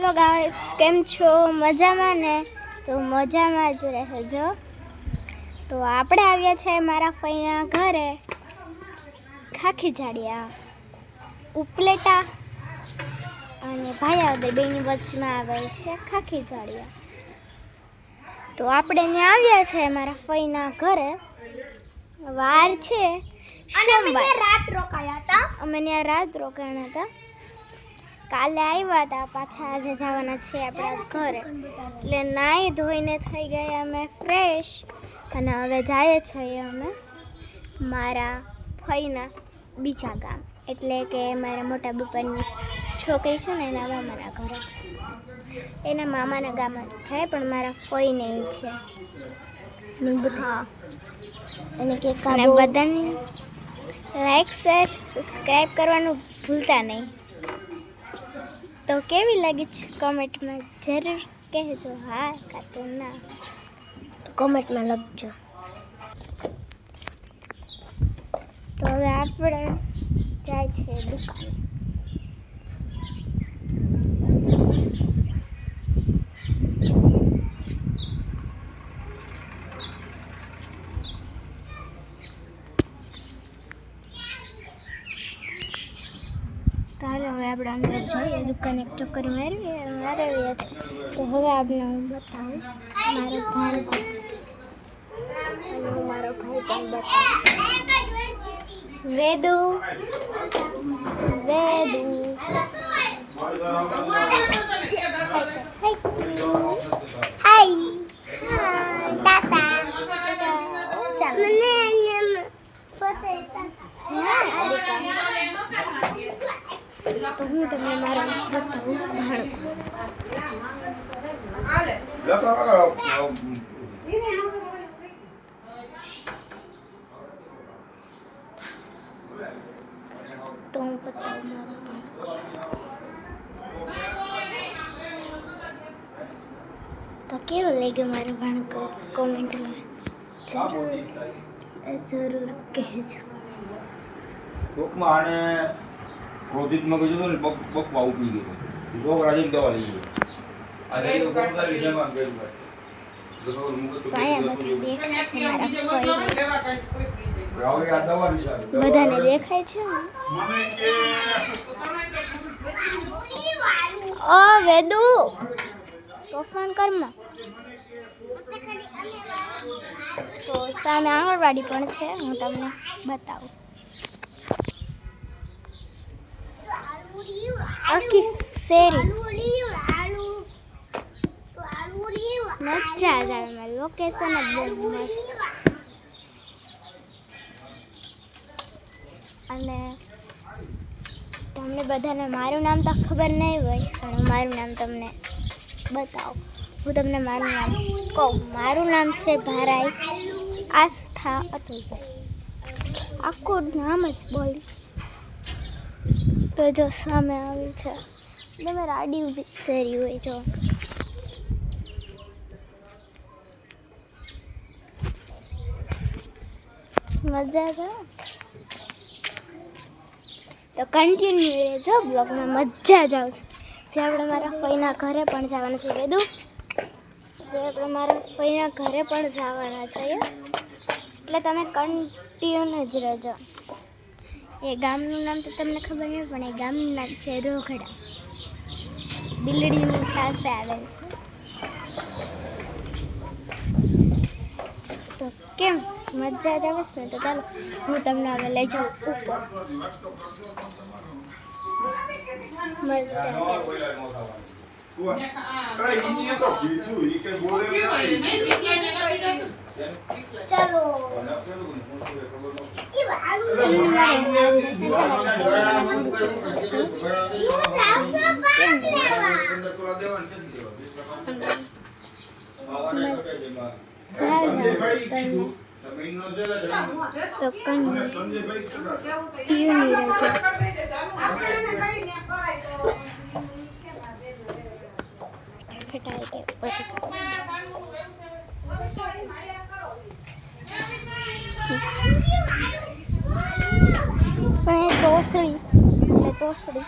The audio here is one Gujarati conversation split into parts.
સો ગાઈસ, કેમ છો? મજામાં ને? તો મજામાં જ રહેજો. તો આપણે આવ્યા છે મારા ફઈના ઘરે ખાખી જાડિયા ઉપલેટા અને ભાયાવદર બેની વચમાં આવેલ છે ખાખી જાડિયા. તો આપણે ત્યાં આવ્યા છે મારા ફઈના ઘરે. વાર છે સોમવાર. અમે ત્યાં રાત રોકાણા હતા. કાલે આવ્યા હતા, પાછા આજે જવાના છે આપણા ઘરે. એટલે નાહી ધોઈને થઈ ગયા અમે ફ્રેશ અને હવે જઈએ છીએ અમે મારા ફઈના બીજા ગામ, એટલે કે મારા મોટા પપ્પાની છોકરી છે ને એના મામાના ઘરે. એના મામાના ગામમાં જાય પણ મારા ફઈ નહીં છે. હા, અને કે બધાને લાઈક શેર સબસ્ક્રાઈબ કરવાનું ભૂલતા નહીં. તો કેવી લાગી છે કોમેન્ટમાં જરૂર કહેજો. હા કાં તો ના કોમેન્ટમાં લખજો. તો હવે આપણે જાય છે દુકાન. ચાલો હવે આપણે અંદર જઈએ દુકાન, એક ચક્કર મારવી છે. તો હવે આપણે હું બતાવું મારો ભાઈ પણ બતાવું. વેદુ તો હું તમને મારો બતાવું ભાણકો. તો હું બતાવું મારો ભાણકો. તો કેવો લાગ્યો મારો ભાણકો કોમેન્ટમાં જરૂર કહેજો. ટૂંકમાં આને ક્રોધિતમાં ગયો ને પપ્પા ઉપડી ગયો. લોક રાજીન દવા લઈ ગયો. આ ગઈ ઉપર લીજામાં ગયું. તો અહીંયા દેખાય છે બધાને દેખાય છે. ઓ વેદુ તો ફોન કરમાં. તો સામે આંગણવાડી પણ છે, હું તમને બતાવું. આખી શેરી મજા જ આવે. લોકેશન જ બહુ મસ્ત. અને તમને બધાને મારું નામ તો ખબર નહીં હોય, પણ મારું નામ તમને બતાવું. હું તમને મારું નામ કહું. મારું નામ છે ભારાઈ આસ્થા અતુલભાઈ. આખું નામ જ બોલી તો જો સામે આવ્યું છે. તમે રાડી ઊભી શેરી હોય જો. મજા છે. તો કન્ટિન્યુ રહેજો બ્લોગમાં, મજા જ આવશે. જે આપણે મારા ફઈના ઘરે પણ જવાના છે કીધું. જે આપણે મારા ફઈના ઘરે પણ જવાના છે, એટલે તમે કન્ટિન્યુ જ રહેજો. એ ગામનું નામ તો તમને ખબર નહીં, પણ એ ગામનું નામ છે રોઘડા. બિલડીની પાસે આવેલ છે. તો કેમ મજા જ આવે છે ને? તો ચાલો હું તમને હવે લઈ જાઉં ઉપર. ચાલો તો કંટિન્યુ રહેજો. ફટાઈ પણ એ તોસડી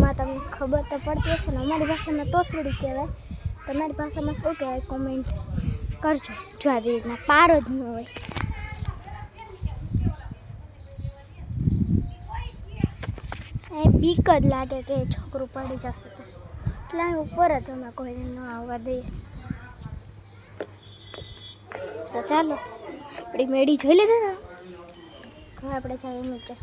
માં તમને ખબર તો પડતી હશે ને. અમારી ભાષામાં તોસડી કહેવાય, તમારી ભાષામાં શું કહેવાય કોમેન્ટ કરજો. જો આવી રીતના પારો જ ન હોય. એ બીક જ લાગે કે છોકરું પડી જશે તો, એટલે અહીં ઉપર જ અમે કોઈને ન આવવા દઈએ. તો ચાલો આપણી મેળી જોઈ લીધી ને, તો આપણે જઈએ નીચે.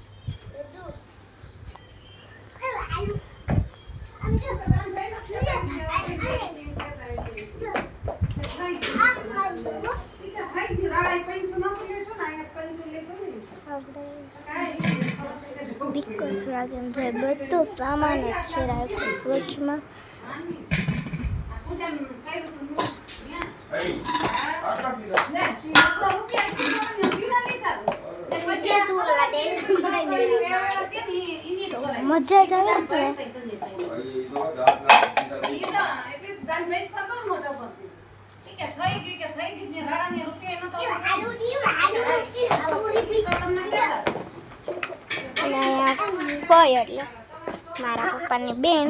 બીકસ રાગન જે બધો સામાન જ છે રાખ્યો સ્વચ્છમાં. મજા જ આવે છે. પય એટલે મારા પપ્પાની બેન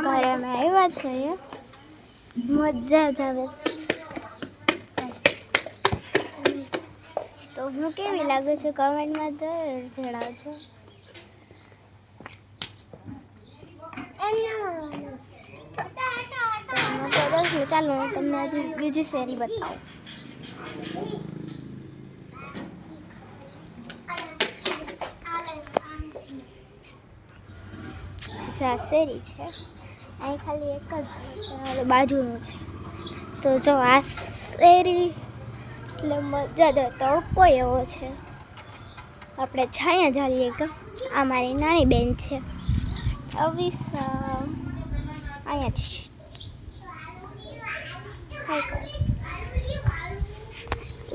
ઘરે અમે આવ્યા છીએ. મજા જ આવે. તો હું કેવી લાગે છે કમેન્ટમાં જણાવજો. ચાલો હું તમને હજી બીજી શેરી બતાવું. આ શેરી છે, અહીં ખાલી એક જ બાજુનું છે. તો જો આ શેરી એટલે મજા જ તડકો એવો છે. આપણે છાયા જાલીએ કે આ મારી નાની બેન છે અવિસા, અહીંયા જ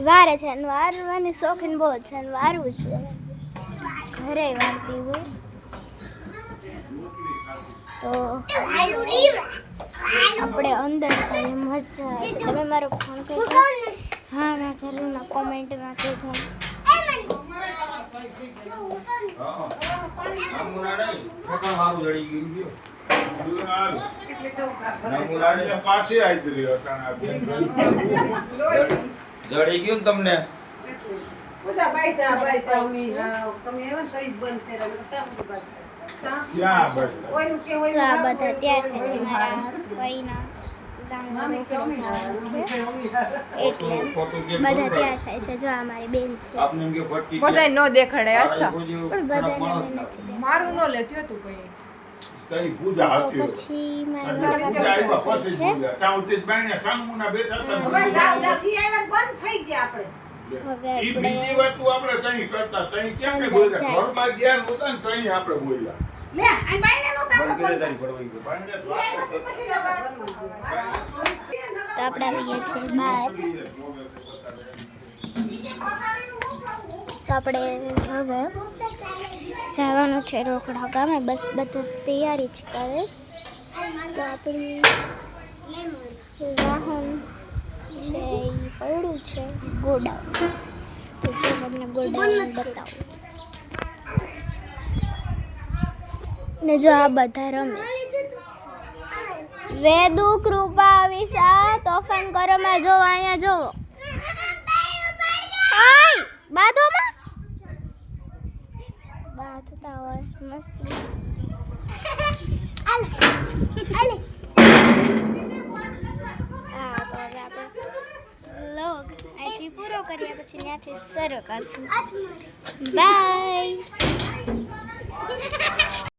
વારે છે. અને વારવાની શોખીન બહુ છે. અને વારવું છે, ઘરે વારતી હોય. તો આપણે અંદર જઈએ, મજા આવે. તમે મારો ફોન કરજો. હા ના જરૂર ના કોમેન્ટમાં કહેજો. જડી ગયું તમને આ બધા ત્યાં છે મારા ભાઈના ગામમાં એટલે બધા ત્યાં થાય છે. જો અમારી બેન છે. બધાય નો દેખાડે આસ્થા, પણ બધાને નથી. મારું નો લેતી હતું કઈ કઈ પૂજા તો હતી પછી પૂજા મારા આવ્યા બાબા પછી છે. પૂજા તાઉથી બાઈને સામુના બેઠા હતા હવે ઈ આપણે બીજી વાતો આપણે કઈ કરતા કઈ ક્યાં કઈ બોલ્યા ઘરમાં ગયા નહોતા ને કઈ આપણે બોલ્યા તો આપણે આવી ગયા છીએ બહાર. તો આપણે હવે જવાનું છે રોકડા ગામે. બસ બધા તૈયારી જ કરે. તો આપણી વાહન છે એ પડ્યું છે ગોડાઉન. તો જે તમને ગોડાઉન બતાવું. ને જો આ બધા રમે છે. વેદુ કૃપા વિશા તોફાન કરો માં જો અહીંયા જોવો. હાય બાદોમાં બાથતા હોય મસ્ત. આલે આલે આ તો હવે આપણે લોગ અહીંથી પૂરો કરીએ પછી ત્યાંથી શરૂ કરશું. બાય.